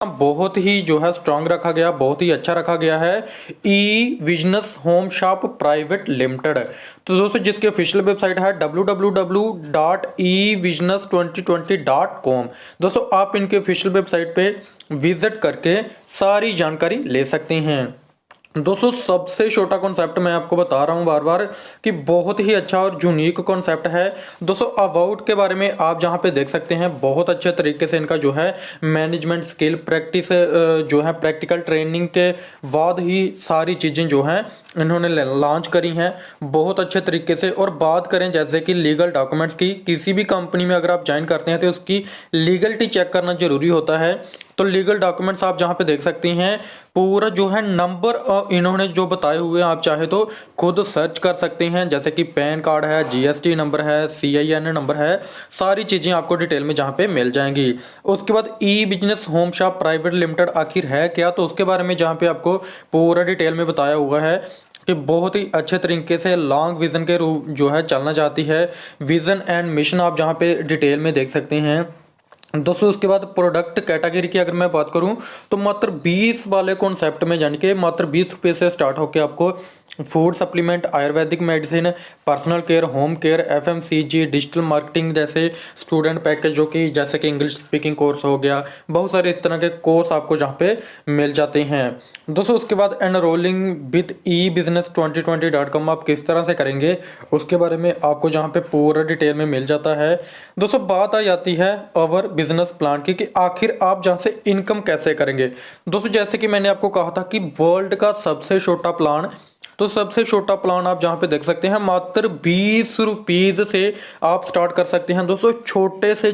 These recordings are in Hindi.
बहुत ही जो है स्ट्रांग रखा गया, बहुत ही अच्छा रखा गया है E business home shop private limited. तो दोस्तों जिसकी ऑफिशियल वेबसाइट है www.evisionus2020.com। दोस्तों आप इनके ऑफिशियल वेबसाइट पे विजिट करके सारी जानकारी ले सकते हैं। दोस्तों सबसे छोटा कॉन्सेप्ट मैं आपको बता रहा हूं बार बार कि बहुत ही अच्छा और यूनिक कॉन्सेप्ट है। दोस्तों अबाउट के बारे में आप जहां पे देख सकते हैं, बहुत अच्छे तरीके से इनका जो है मैनेजमेंट स्किल प्रैक्टिस जो है प्रैक्टिकल ट्रेनिंग के बाद ही सारी चीज़ें जो हैं इन्होंने लॉन्च करी हैं बहुत अच्छे तरीके से। और बात करें जैसे कि लीगल डॉक्यूमेंट्स की, किसी भी कंपनी में अगर आप ज्वाइन करते हैं तो उसकी लीगलिटी चेक करना जरूरी होता है। तो लीगल डॉक्यूमेंट्स आप जहां पे देख सकती हैं, पूरा जो है नंबर इन्होंने जो बताए हुए हैं आप चाहे तो खुद सर्च कर सकते हैं, जैसे कि पैन कार्ड है, जीएसटी नंबर है, सीआईएन नंबर है, सारी चीज़ें आपको डिटेल में जहां पे मिल जाएंगी। उसके बाद E business home shop private limited आखिर है क्या, तो उसके बारे में जहां पे आपको पूरा डिटेल में बताया हुआ है कि बहुत ही अच्छे तरीके से लॉन्ग विजन के रूप जो है चलना चाहती है। विजन एंड मिशन आप जहाँ पे डिटेल में देख सकते हैं। दोस्तों उसके बाद प्रोडक्ट कैटेगरी की अगर मैं बात करूं तो मात्र 20 वाले कॉन्सेप्ट में जान के मात्र 20 रुपये से स्टार्ट होकर आपको food supplement, Ayurvedic medicine, personal care, home care, FMCG, digital marketing जैसे स्टूडेंट पैकेज जो कि जैसे कि इंग्लिश स्पीकिंग कोर्स हो गया, बहुत सारे इस तरह के कोर्स आपको जहाँ पे मिल जाते हैं। दोस्तों उसके बाद एनरोलिंग विद ebusiness2020.com आप किस तरह से करेंगे उसके बारे में आपको जहाँ पे पूरा डिटेल में मिल जाता है। दोस्तों बात आ जाती है ओवर बिजनेस प्लान की कि आखिर आप जहाँ से इनकम कैसे करेंगे। दोस्तों जैसे कि मैंने आपको कहा था कि वर्ल्ड का सबसे छोटा प्लान, तो सबसे छोटा प्लान आप जहां पे देख सकते हैं मात्र 20 रुपीज से आप स्टार्ट कर सकते हैं। दोस्तों छोटे से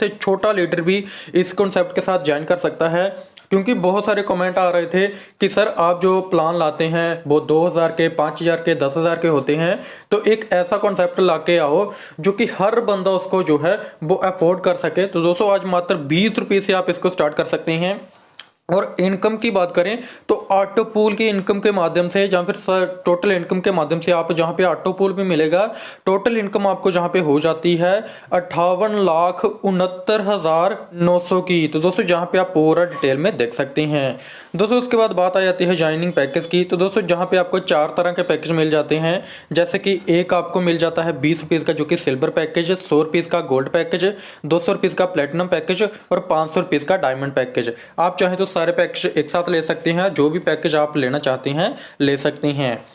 छोटा लीडर भी इस कॉन्सेप्ट के साथ ज्वाइन कर सकता है, क्योंकि बहुत सारे कमेंट आ रहे थे कि सर आप जो प्लान लाते हैं वो 2000 के, 5000 के, 10,000 के होते हैं, तो एक ऐसा कॉन्सेप्ट ला के आओ जो कि हर बंदा उसको जो है वो अफोर्ड कर सके। तो दोस्तों आज मात्र 20 रुपये से आप इसको स्टार्ट कर सकते हैं। और इनकम की बात करें तो ऑटो पूल की इनकम के माध्यम से, जहाँ फिर टोटल इनकम के माध्यम से आप जहाँ पे ऑटो पूल भी मिलेगा, टोटल इनकम आपको जहाँ पे हो जाती है 58,69,900 की। तो दोस्तों जहाँ पे आप पूरा डिटेल में देख सकते हैं। दोस्तों उसके बाद बात आ जाती है ज्वाइनिंग पैकेज की। तो दोस्तों जहाँ पे आपको 4 तरह के पैकेज मिल जाते हैं, जैसे कि एक आपको मिल जाता है 20 रुपीज़ का जो कि सिल्वर पैकेज, 100 रुपीज़ का गोल्ड पैकेज, 200 रुपीज़ का प्लेटिनम पैकेज और 500 रुपीज़ का डायमंड पैकेज। आप चाहे तो सारे पैकेज एक साथ ले सकते हैं, जो भी पैकेज आप लेना चाहते हैं ले सकते हैं।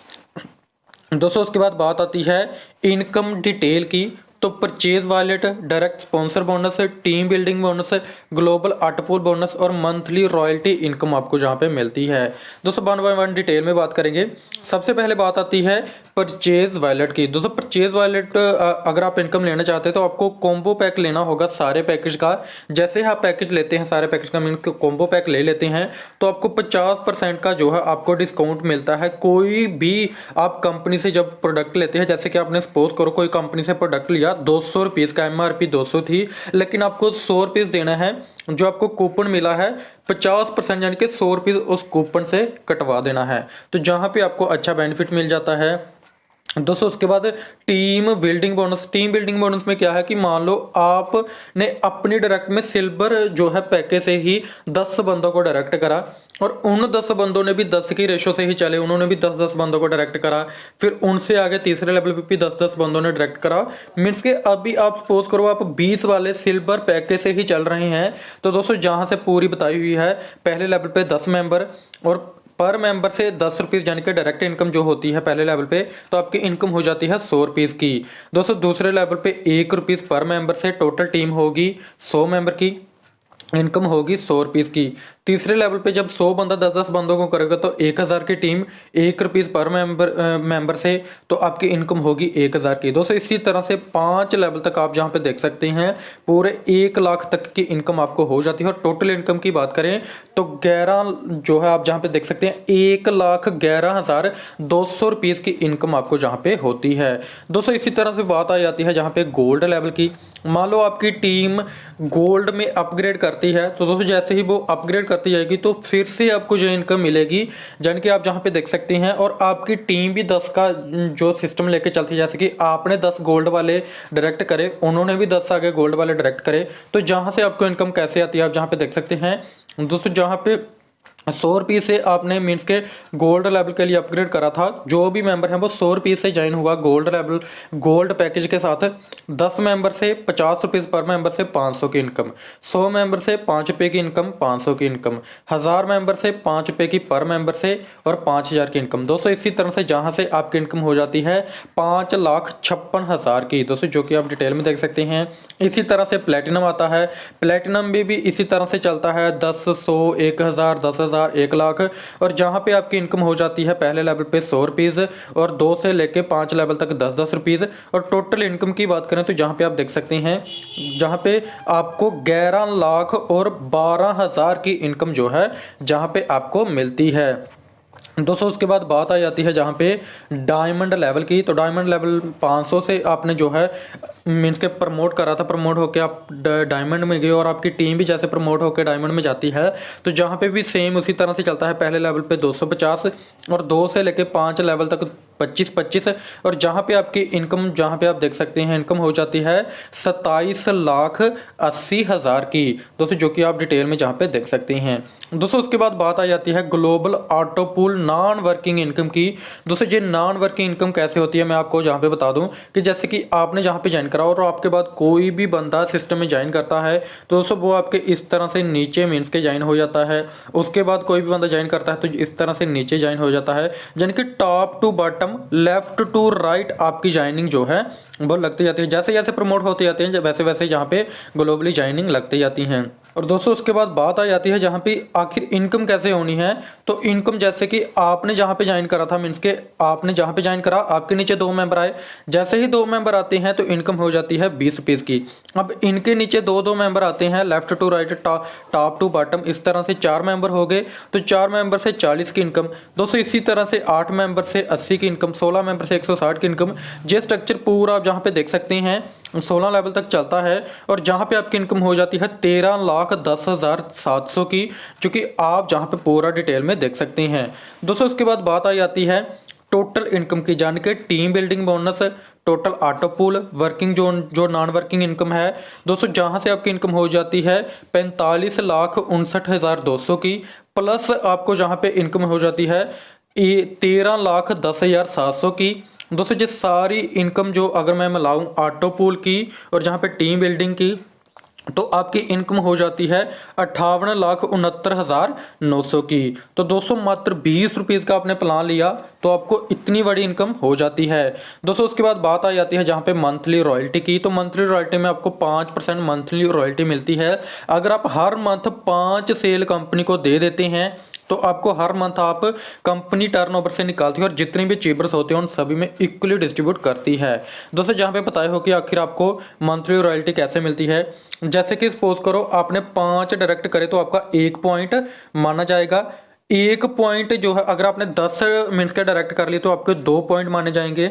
दोस्तों उसके बाद बात आती है इनकम डिटेल की। तो purchase wallet, direct sponsor bonus, team building bonus, global autopool bonus और मंथली रॉयल्टी इनकम आपको जहाँ पे मिलती है। दोस्तों 1 बाय 1 डिटेल में बात करेंगे। सबसे पहले बात आती है परचेज वॉलेट की। दोस्तों परचेज वॉलेट अगर आप इनकम लेना चाहते हैं तो आपको कॉम्बो पैक लेना होगा सारे पैकेज का। जैसे आप पैकेज लेते हैं, सारे पैकेज का मीन कॉम्बो पैक ले लेते हैं, तो आपको 50% का जो है आपको डिस्काउंट मिलता है। कोई भी आप कंपनी से जब प्रोडक्ट लेते हैं, जैसे कि आपने सपोज करो कोई कंपनी से प्रोडक्ट लिया 200 रुपीज़ का, एमआरपी 200 थी, लेकिन आपको 100 रुपीज़ देना है, जो आपको कूपन मिला है 50% यानी कि 100 रुपीज़ उस कूपन से कटवा देना है। तो जहां पे आपको अच्छा बेनिफिट मिल जाता है। दोस्तों उसके बाद team building bonus. Team building bonus में क्या है कि मान लो आपने अपनी डायरेक्ट में सिल्वर जो है पैकेज से ही 10 बंदों को डायरेक्ट करा, और उन 10 बंदों ने भी 10 की रेशो से ही चले, उन्होंने भी 10-10 बंदों को डायरेक्ट करा, फिर उनसे आगे तीसरे लेवल पे भी 10-10 बंदों ने डायरेक्ट करा। मीन्स के अभी आप सपोज करो आप 20 वाले सिल्वर पैकेज से ही चल रहे हैं, तो दोस्तों जहां से पूरी बताई हुई है पहले लेवल पे 10 मेंबर और पर मेंबर से 10 रुपीज़ यानी कि डायरेक्ट इनकम जो होती है पहले लेवल पे, तो आपकी इनकम हो जाती है 100 रुपीज़ की। दोस्तों दूसरे लेवल पे 1 रुपीज़ पर मेंबर से टोटल टीम होगी 100 मेंबर की, इनकम होगी 100 रुपीज़ की। तीसरे लेवल पे जब 100 बंदा 10-10 बंदों को करेगा तो 1000 की टीम, 1 रुपीज़ पर मेंबर से, तो आपकी इनकम होगी 1000 की। दोस्तों इसी तरह से 5 लेवल तक आप जहाँ पे देख सकते हैं पूरे 1 लाख तक की इनकम आपको हो जाती है। और टोटल इनकम की बात करें तो 11 जो है आप जहाँ पे देख सकते हैं 1,11,200 रुपीज़ की इनकम आपको जहाँ पे होती है। दोस्तों इसी तरह से बात आ जाती है जहाँ पे गोल्ड लेवल की। मान लो आपकी टीम गोल्ड में अपग्रेड करती है, तो दोस्तों जैसे ही वो अपग्रेड करती करती जाएगी तो फिर से आपको जो इनकम मिलेगी, यानी कि आप जहाँ पे देख सकते हैं। और आपकी टीम भी 10 का जो सिस्टम लेके चलती है, जैसे कि आपने 10 गोल्ड वाले डायरेक्ट करे, उन्होंने भी 10 आगे गोल्ड वाले डायरेक्ट करे, तो जहाँ से आपको इनकम कैसे आती है आप जहाँ पे देख सकते हैं दोस्तों। जहाँ पे 100 रुपये से आपने मीन्स के गोल्ड लेवल के लिए अपग्रेड करा था, जो भी मेंबर हैं वो 100 रुपये से ज्वाइन हुआ गोल्ड लेवल गोल्ड पैकेज के साथ। 10 मेंबर से 50 रुपये पर मेंबर से 500 की इनकम, 100 मेंबर से 5 रुपये की इनकम, 500 की इनकम, 1000 मेंबर से 5 रुपये की पर मेंबर से और 5000 की इनकम दोस्तों। इसी तरह से जहां से आपकी इनकम हो जाती है 5,56,000 की दोस्तों, जो कि आप डिटेल में देख सकते हैं। इसी तरह से प्लेटिनम आता है, प्लेटिनम भी इसी तरह से चलता है 10, 100, 1000, 10,000, 1,00,000। और जहां पे आपकी इनकम हो जाती है पहले लेवल पे 100 रुपीज़ और 2 से लेके 5 लेवल तक 10-10 रुपीज़। और टोटल इनकम की बात करें तो जहां पे आप देख सकते हैं जहां पे आपको 11 लाख और 12,000 की इनकम जो है जहां पे आपको मिलती है दोस्तों। उसके बाद बात आ जाती है जहाँ पे डायमंड लेवल की। तो डायमंड लेवल 500 से आपने जो है मीन्स के प्रमोट करा था, प्रमोट होकर आप डायमंड में गए और आपकी टीम भी जैसे प्रमोट होकर डायमंड में जाती है, तो जहाँ पे भी सेम उसी तरह से चलता है। पहले लेवल पे 250 और 2 से लेके 5 लेवल तक 25-25। और जहाँ पे आपकी इनकम जहाँ पे आप देख सकते हैं इनकम हो जाती है 27,80,000 की दोस्तों, जो कि आप डिटेल में जहाँ पे देख सकते हैं दोस्तों। उसके बाद बात आ जाती है global auto pool non working income की दोस्तों। ये नॉन वर्किंग इनकम कैसे होती है मैं आपको जहाँ पे बता दूं कि जैसे कि आपने जहाँ पे ज्वाइन करा और आपके बाद कोई भी बंदा सिस्टम में ज्वाइन करता है तो दोस्तों वो आपके इस तरह से नीचे मीन्स के ज्वाइन हो जाता है। उसके बाद कोई भी बंदा ज्वाइन करता है तो इस तरह से नीचे ज्वाइन हो जाता है, यानी कि top to bottom left to right आपकी ज्वाइनिंग जो है वो लगती जाती है। जैसे जैसे प्रमोट होते जाते हैं वैसे वैसे यहाँ पे ग्लोबली ज्वाइनिंग लगती जाती हैं। और दोस्तों उसके बाद बात आ जाती है जहाँ पे आखिर इनकम कैसे होनी है। तो इनकम जैसे कि आपने जहाँ पे ज्वाइन करा था मीन्स के आपने जहाँ पे ज्वाइन करा आपके नीचे 2 मेंबर आए, जैसे ही 2 मेंबर आते हैं तो इनकम हो जाती है 20 रुपीज़ की। अब इनके नीचे 2-2 मेंबर आते हैं left to right top to bottom, इस तरह से 4 मेंबर हो गए तो 4 मेंबर से 40 की इनकम दोस्तों। इसी तरह से 8 मेंबर से 80 की इनकम, 16 मेंबर से 160 की इनकम। ये स्ट्रक्चर पूरा आप जहाँ पे देख सकते हैं 16 लेवल तक चलता है। और जहाँ पे आपकी इनकम हो जाती है 13,10,700 की, जो कि आप जहाँ पे पूरा डिटेल में देख सकते हैं दोस्तों। उसके बाद बात आ जाती है टोटल इनकम की, जान के team building bonus, total auto pool, working जो नॉन वर्किंग इनकम है दोस्तों, जहाँ से आपकी इनकम हो जाती है 45,59,200 की, प्लस आपको जहाँ पे इनकम हो जाती है 13,10,700 की दोस्तों। ये सारी इनकम जो अगर मैं मिलाऊं ऑटो पूल की और जहाँ पे टीम बिल्डिंग की तो आपकी इनकम हो जाती है 58,69,900 की। तो दोस्तों मात्र 20 रुपीज़ का आपने प्लान लिया तो आपको इतनी बड़ी इनकम हो जाती है दोस्तों। उसके बाद बात आ जाती है जहाँ पे मंथली रॉयल्टी की। तो मंथली रॉयल्टी में आपको 5% मंथली रॉयल्टी मिलती है। अगर आप हर मंथ 5 सेल कंपनी को दे देते हैं तो आपको हर मंथ आप कंपनी टर्नओवर से निकालती है और जितने भी अचीवर्स होते हैं उन सभी में इक्वली डिस्ट्रीब्यूट करती है दोस्तों। जहाँ पे बताया हो कि आखिर आपको मंथली रॉयल्टी कैसे मिलती है, जैसे कि सपोज करो आपने 5 डायरेक्ट करे तो आपका 1 पॉइंट माना जाएगा। 1 पॉइंट जो है अगर आपने 10 मिनट्स के डायरेक्ट कर लिए तो आपके 2 पॉइंट माने जाएंगे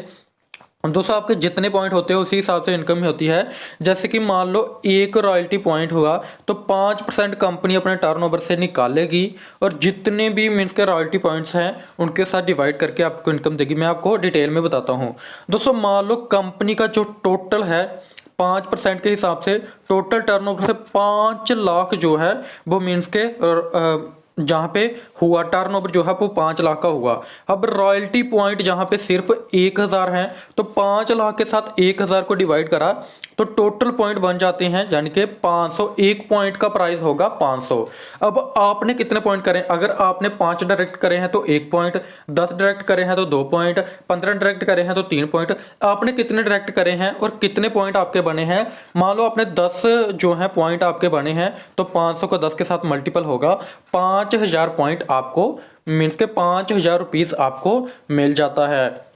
दोस्तों। आपके जितने पॉइंट होते हैं उसी हिसाब से इनकम होती है। जैसे कि मान लो 1 रॉयल्टी पॉइंट हुआ तो 5% कंपनी अपने टर्नओवर से निकालेगी और जितने भी मीन्स के रॉयल्टी पॉइंट्स हैं उनके साथ डिवाइड करके आपको इनकम देगी। मैं आपको डिटेल में बताता हूँ दोस्तों। मान लो कंपनी का जो टोटल है 5% के हिसाब से टोटल टर्नओवर से 5 लाख जो है वो मीन्स के जहाँ पे हुआ टर्नओवर जो है वो 5 लाख का हुआ। अब रॉयल्टी पॉइंट जहाँ पे सिर्फ 1000 है तो 5 लाख के साथ 1000 को डिवाइड करा तो टोटल पॉइंट बन जाते हैं, यानी कि 500। 1 पॉइंट का प्राइस होगा 500। अब आपने कितने पॉइंट करें, अगर आपने 5 डायरेक्ट करे हैं तो 1 पॉइंट, 10 डायरेक्ट करे हैं तो 2 पॉइंट, 15 डायरेक्ट करे हैं तो 3 पॉइंट। आपने कितने डायरेक्ट करे हैं और कितने पॉइंट आपके बने हैं। मान लो आपने 10 जो है पॉइंट आपके बने हैं तो 500 का 10 के साथ मल्टीपल होगा, 5000 पॉइंट आपको मीन्स के 5000 रुपीज़ आपको मिल जाता है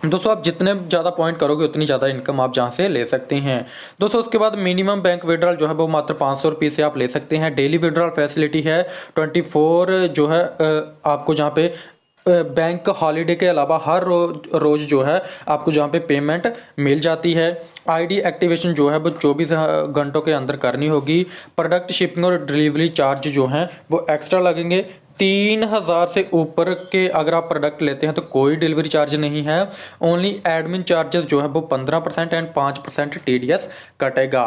दोस्तों। आप जितने ज़्यादा पॉइंट करोगे उतनी ज़्यादा इनकम आप जहाँ से ले सकते हैं दोस्तों। उसके बाद मिनिमम बैंक विड्रॉल जो है वो मात्र 500 रुपये से आप ले सकते हैं। डेली विड्रॉल फैसिलिटी है 24 जो है आपको जहाँ पे बैंक हॉलीडे के अलावा हर रोज़ जो है आपको जहाँ पे पेमेंट मिल जाती है। आईडी एक्टिवेशन जो है वो 24 घंटों के अंदर करनी होगी। प्रोडक्ट शिपिंग और डिलीवरी चार्ज जो हैं वो एक्स्ट्रा लगेंगे। 3000 से ऊपर के अगर आप प्रोडक्ट लेते हैं तो कोई डिलीवरी चार्ज नहीं है। ओनली एडमिन चार्जेस जो है वो 15% एंड 5% TDS कटेगा।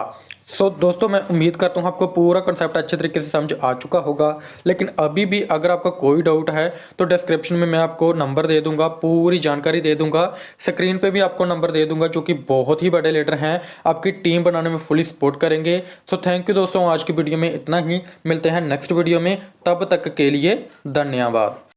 दोस्तों मैं उम्मीद करता हूँ आपको पूरा कॉन्सेप्ट अच्छे तरीके से समझ आ चुका होगा। लेकिन अभी भी अगर आपका कोई डाउट है तो डिस्क्रिप्शन में मैं आपको नंबर दे दूंगा, पूरी जानकारी दे दूंगा। स्क्रीन पे भी आपको नंबर दे दूंगा जो कि बहुत ही बड़े लीडर हैं, आपकी टीम बनाने में फुली सपोर्ट करेंगे। थैंक यू दोस्तों, आज की वीडियो में इतना ही। मिलते हैं नेक्स्ट वीडियो में, तब तक के लिए धन्यवाद।